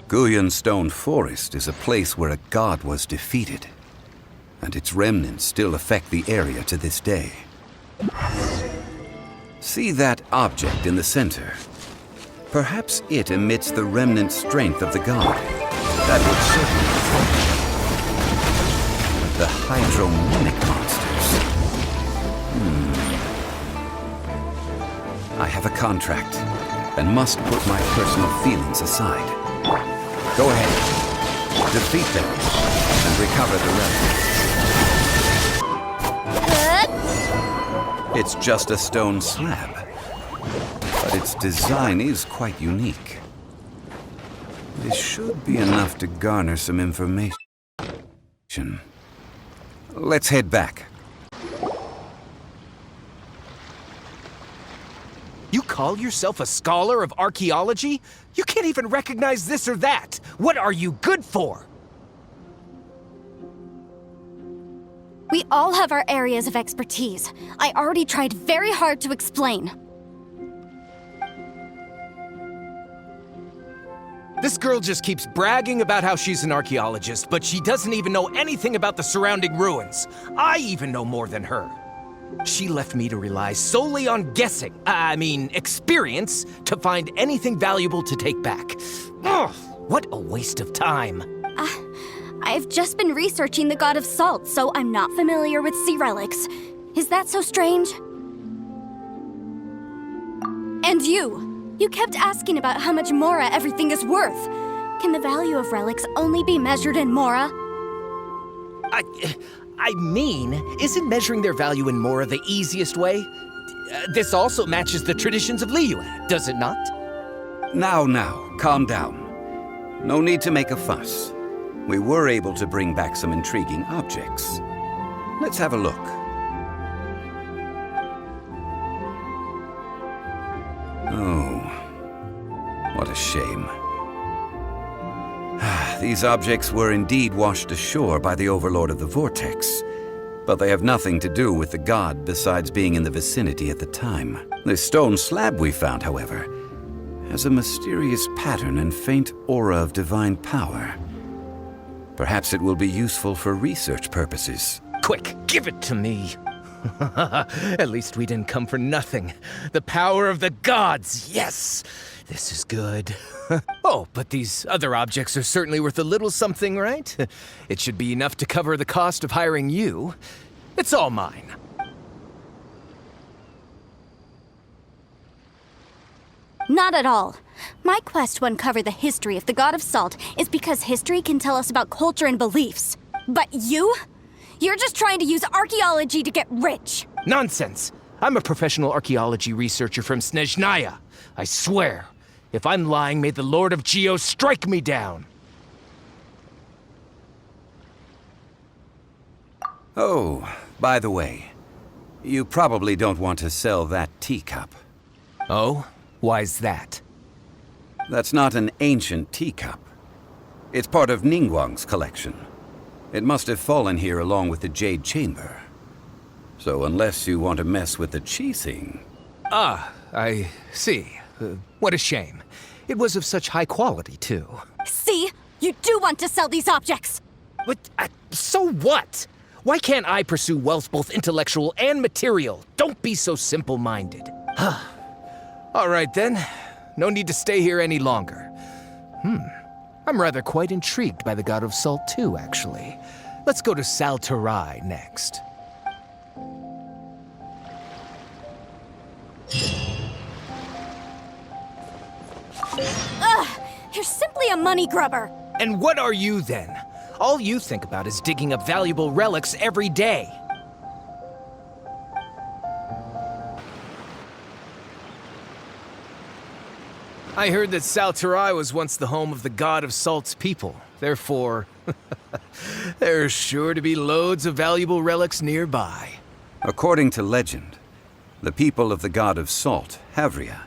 Guyan Stone Forest is a place where a god was defeated, and its remnants still affect the area to this day. See that object in the center? Perhaps it emits the remnant strength of the god. That would certainly the hydromimic monsters. I have a contract, and must put my personal feelings aside. Go ahead. Defeat them, and recover the relic. It's just a stone slab, but its design is quite unique. This should be enough to garner some information. Let's head back. You call yourself a scholar of archaeology? You can't even recognize this or that. What are you good for? We all have our areas of expertise. I already tried very hard to explain. This girl just keeps bragging about how she's an archaeologist, but she doesn't even know anything about the surrounding ruins. I even know more than her. She left me to rely solely on guessing, experience, to find anything valuable to take back. Ugh, what a waste of time. I've just been researching the god of salt, so I'm not familiar with sea relics. Is that so strange? And you kept asking about how much Mora everything is worth. Can the value of relics only be measured in Mora? Isn't measuring their value in Mora the easiest way? This also matches the traditions of Liyue, does it not? Now, calm down. No need to make a fuss. We were able to bring back some intriguing objects. Let's have a look. Oh, what a shame. These objects were indeed washed ashore by the Overlord of the Vortex, but they have nothing to do with the god besides being in the vicinity at the time. The stone slab we found, however, has a mysterious pattern and faint aura of divine power. Perhaps it will be useful for research purposes. Quick, give it to me. At least we didn't come for nothing. The power of the gods, yes! This is good. Oh, but these other objects are certainly worth a little something, right? It should be enough to cover the cost of hiring you. It's all mine. Not at all. My quest to uncover the history of the god of salt is because history can tell us about culture and beliefs. But you're just trying to use archaeology to get rich. Nonsense! I'm a professional archaeology researcher from Snezhnaya. I swear, if I'm lying, may the Lord of Geo strike me down. Oh, by the way, you probably don't want to sell that teacup. Oh? Why's that? That's not an ancient teacup. It's part of Ningguang's collection. It must have fallen here along with the Jade Chamber. So unless you want to mess with the Qixing... Ah, I see. What a shame. It was of such high quality, too. See? You do want to sell these objects! But, so what? Why can't I pursue wealth both intellectual and material? Don't be so simple-minded. All right, then. No need to stay here any longer. I'm rather quite intrigued by the God of Salt, too, actually. Let's go to Saltarai next. Ugh! You're simply a money grubber! And what are you, then? All you think about is digging up valuable relics every day. I heard that Saltarai was once the home of the God of Salt's people. Therefore, there's sure to be loads of valuable relics nearby. According to legend, the people of the God of Salt, Havria,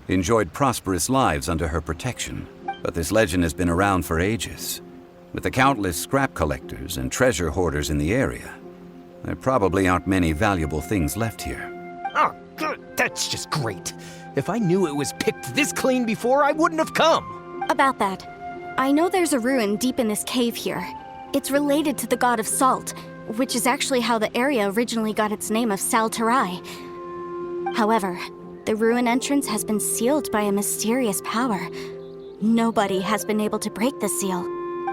enjoyed prosperous lives under her protection. But this legend has been around for ages. With the countless scrap collectors and treasure hoarders in the area, there probably aren't many valuable things left here. Oh, that's just great. If I knew it was picked this clean before, I wouldn't have come. About that, I know there's a ruin deep in this cave here. It's related to the god of salt, which is actually how the area originally got its name of Sal Terai. However, the ruin entrance has been sealed by a mysterious power. Nobody has been able to break the seal.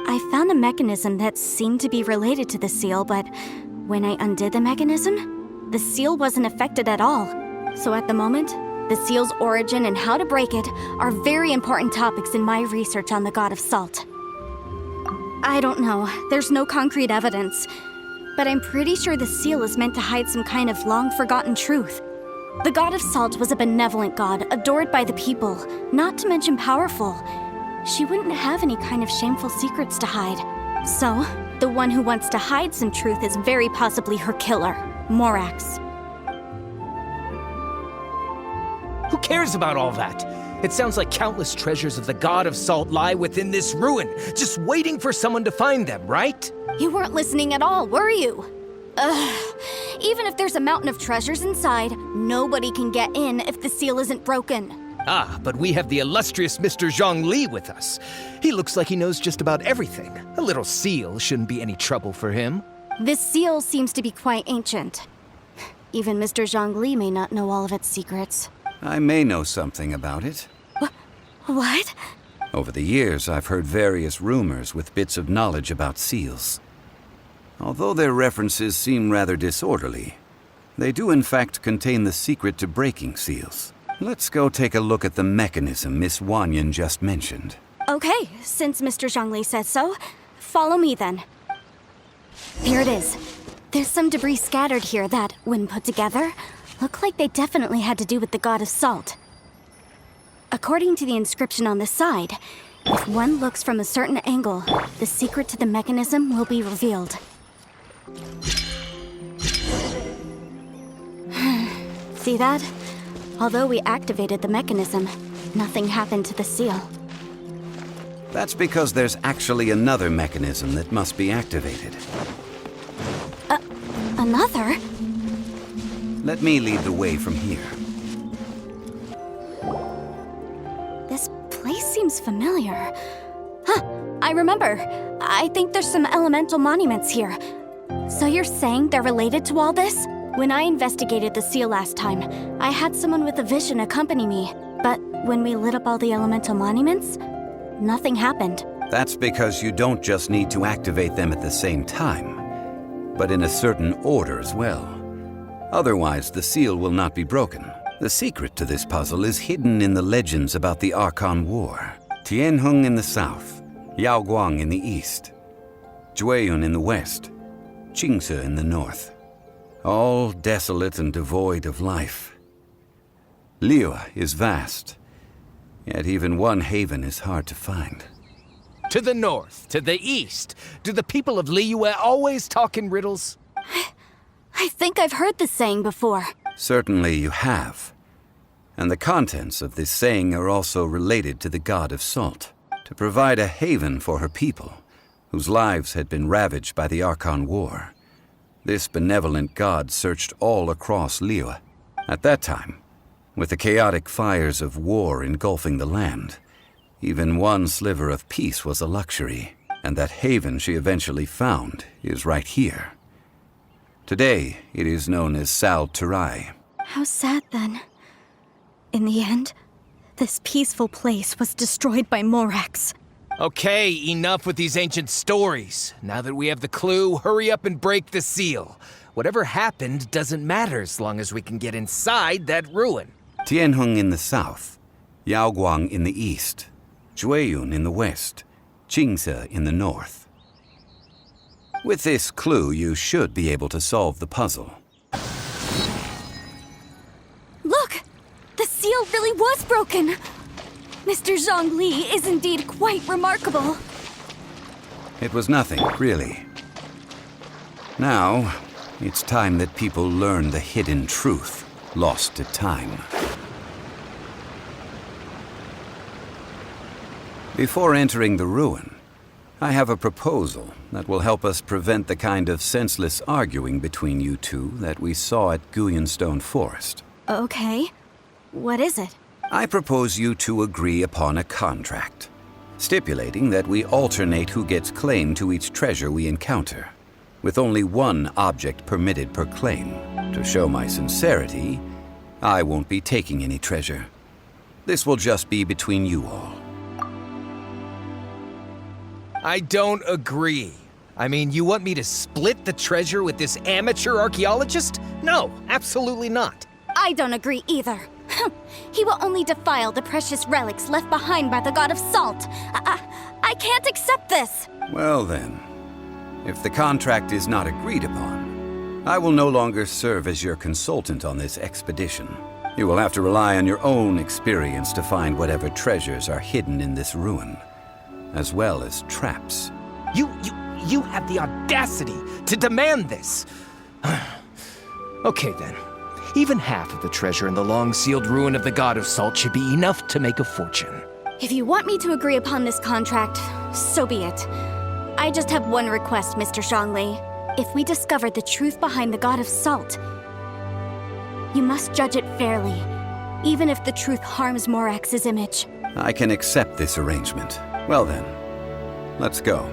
I found a mechanism that seemed to be related to the seal, but when I undid the mechanism, the seal wasn't affected at all. So at the moment, the seal's origin and how to break it are very important topics in my research on the god of salt. I don't know, there's no concrete evidence, but I'm pretty sure the seal is meant to hide some kind of long-forgotten truth. The god of salt was a benevolent god, adored by the people, not to mention powerful. She wouldn't have any kind of shameful secrets to hide. So, the one who wants to hide some truth is very possibly her killer, Morax. Who cares about all that? It sounds like countless treasures of the god of salt lie within this ruin, just waiting for someone to find them, right? You weren't listening at all, were you? Ugh. Even if there's a mountain of treasures inside, nobody can get in if the seal isn't broken. Ah, but we have the illustrious Mr. Zhongli with us. He looks like he knows just about everything. A little seal shouldn't be any trouble for him. This seal seems to be quite ancient. Even Mr. Zhongli may not know all of its secrets. I may know something about it. What? Over the years, I've heard various rumors with bits of knowledge about seals. Although their references seem rather disorderly, they do in fact contain the secret to breaking seals. Let's go take a look at the mechanism Miss Wanyan just mentioned. Okay, since Mr. Zhongli says so, follow me then. Here it is. There's some debris scattered here that, when put together, look like they definitely had to do with the god of salt. According to the inscription on the side, if one looks from a certain angle, the secret to the mechanism will be revealed. See that? Although we activated the mechanism, nothing happened to the seal. That's because there's actually another mechanism that must be activated. Another? Let me lead the way from here. This place seems familiar. Huh, I remember. I think there's some elemental monuments here. So you're saying they're related to all this? When I investigated the seal last time, I had someone with a vision accompany me. But when we lit up all the elemental monuments, nothing happened. That's because you don't just need to activate them at the same time, but in a certain order as well. Otherwise, the seal will not be broken. The secret to this puzzle is hidden in the legends about the Archon War. Tianheng in the south, Yaoguang in the east, Jueyun in the west, Qingce in the north. All desolate and devoid of life. Liyue is vast, yet even one haven is hard to find. To the north, to the east. Do the people of Liyue always talk in riddles? I think I've heard this saying before. Certainly you have. And the contents of this saying are also related to the god of salt, to provide a haven for her people, whose lives had been ravaged by the Archon War. This benevolent god searched all across Liyue. At that time, with the chaotic fires of war engulfing the land, even one sliver of peace was a luxury, and that haven she eventually found is right here. Today, it is known as Sal Terai. How sad then. In the end, this peaceful place was destroyed by Morax. Okay, enough with these ancient stories. Now that we have the clue, hurry up and break the seal. Whatever happened doesn't matter as long as we can get inside that ruin. Tianheng in the south, Yaoguang in the east, Jueyun in the west, Qingce in the north. With this clue, you should be able to solve the puzzle. Look! The seal really was broken! Mr. Zhongli is indeed quite remarkable. It was nothing, really. Now, it's time that people learn the hidden truth lost to time. Before entering the ruin, I have a proposal that will help us prevent the kind of senseless arguing between you two that we saw at Guyonstone Forest. Okay. What is it? I propose you two agree upon a contract. stipulating that we alternate who gets claim to each treasure we encounter, with only one object permitted per claim. To show my sincerity, I won't be taking any treasure. This will just be between you all. I don't agree. I mean, you want me to split the treasure with this amateur archaeologist? No, absolutely not. I don't agree either. He will only defile the precious relics left behind by the God of Salt. I can't accept this. Well then, if the contract is not agreed upon, I will no longer serve as your consultant on this expedition. You will have to rely on your own experience to find whatever treasures are hidden in this ruin, as well as traps. You have the audacity to demand this. Okay then. Even half of the treasure in the long-sealed ruin of the God of Salt should be enough to make a fortune. If you want me to agree upon this contract, so be it. I just have one request, Mr. Zhongli. If we discover the truth behind the God of Salt, you must judge it fairly, even if the truth harms Morax's image. I can accept this arrangement. Well then, let's go.